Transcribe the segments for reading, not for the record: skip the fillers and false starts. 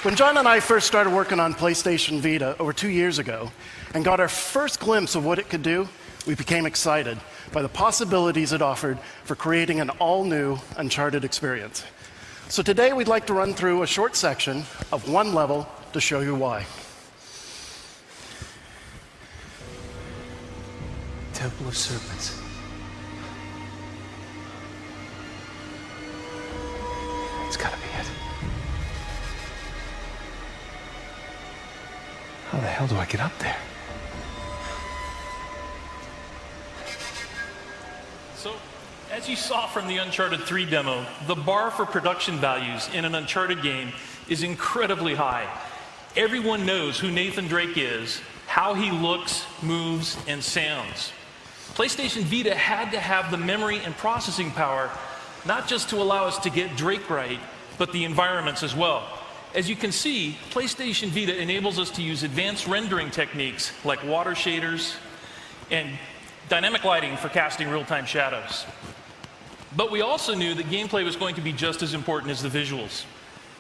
When John and I first started working on PlayStation Vita over 2 years ago and got our first glimpse of what it could do, we became excited by the possibilities it offered for creating an all-new Uncharted experience. So today we'd like to run through a short section of one level to show you why. Temple of Serpents. It's gotta be it. How the hell do I get up there? So, as you saw from the Uncharted 3 demo, the bar for production values in an Uncharted game is incredibly high. Everyone knows who Nathan Drake is, how he looks, moves, and sounds. PlayStation Vita had to have the memory and processing power, not just to allow us to get Drake right, but the environments as well. As you can see, PlayStation Vita enables us to use advanced rendering techniques like water shaders and dynamic lighting for casting real-time shadows. But we also knew that gameplay was going to be just as important as the visuals.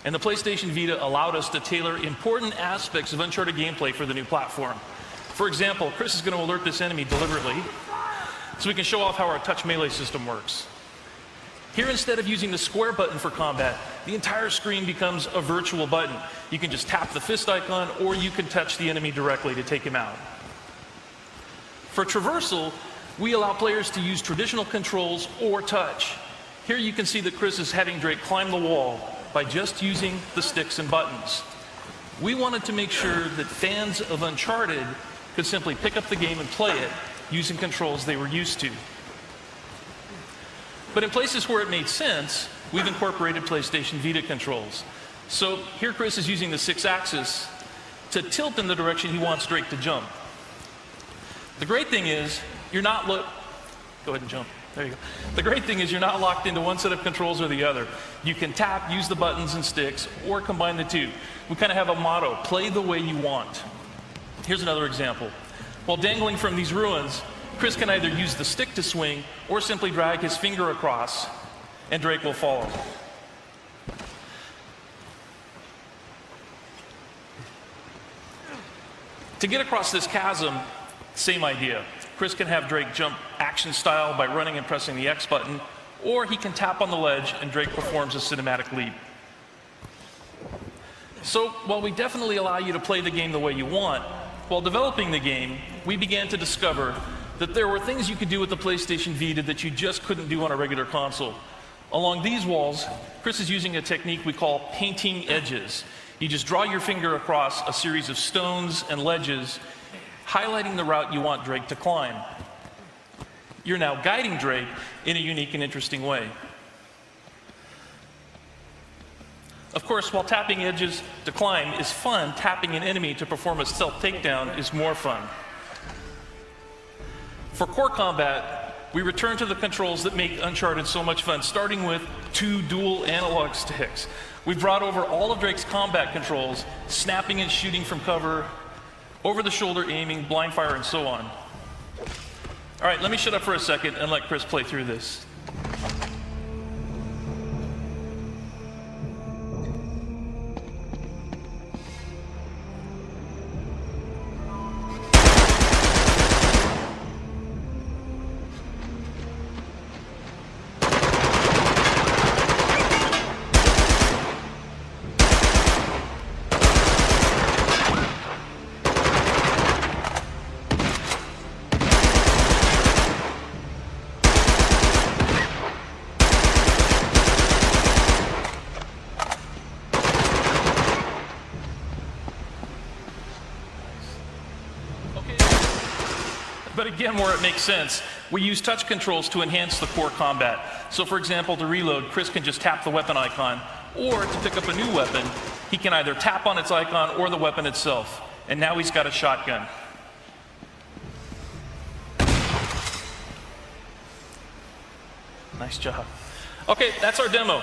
And the PlayStation Vita allowed us to tailor important aspects of Uncharted gameplay for the new platform. For example, Chris is going to alert this enemy deliberately so we can show off how our touch melee system works. Here, instead of using the square button for combat, the entire screen becomes a virtual button. You can just tap the fist icon, or you can touch the enemy directly to take him out. For traversal, we allow players to use traditional controls or touch. Here you can see that Chris is having Drake climb the wall by just using the sticks and buttons. We wanted to make sure that fans of Uncharted could simply pick up the game and play it using controls they were used to. But in places where it made sense, we've incorporated PlayStation Vita controls. So here Chris is using the 6-axis to tilt in the direction he wants Drake to jump. The great thing is, you're not go ahead and jump. There you go. The great thing is you're not locked into one set of controls or the other. You can tap, use the buttons and sticks, or combine the two. We kind of have a motto, play the way you want. Here's another example. While dangling from these ruins, Chris can either use the stick to swing or simply drag his finger across, and Drake will follow. To get across this chasm, same idea. Chris can have Drake jump action style by running and pressing the X button, or he can tap on the ledge and Drake performs a cinematic leap. So while we definitely allow you to play the game the way you want, while developing the game, we began to discover that there were things you could do with the PlayStation Vita that you just couldn't do on a regular console. Along these walls, Chris is using a technique we call painting edges. You just draw your finger across a series of stones and ledges, highlighting the route you want Drake to climb. You're now guiding Drake in a unique and interesting way. Of course, while tapping edges to climb is fun, tapping an enemy to perform a stealth takedown is more fun. For core combat, we return to the controls that make Uncharted so much fun, starting with 2 dual analog sticks. We've brought over all of Drake's combat controls, snapping and shooting from cover, over-the-shoulder aiming, blind fire, and so on. All right, let me shut up for a second and let Chris play through this. But again, where it makes sense, we use touch controls to enhance the core combat. So for example, to reload, Chris can just tap the weapon icon, or to pick up a new weapon, he can either tap on its icon or the weapon itself. And now he's got a shotgun. Nice job. Okay, that's our demo.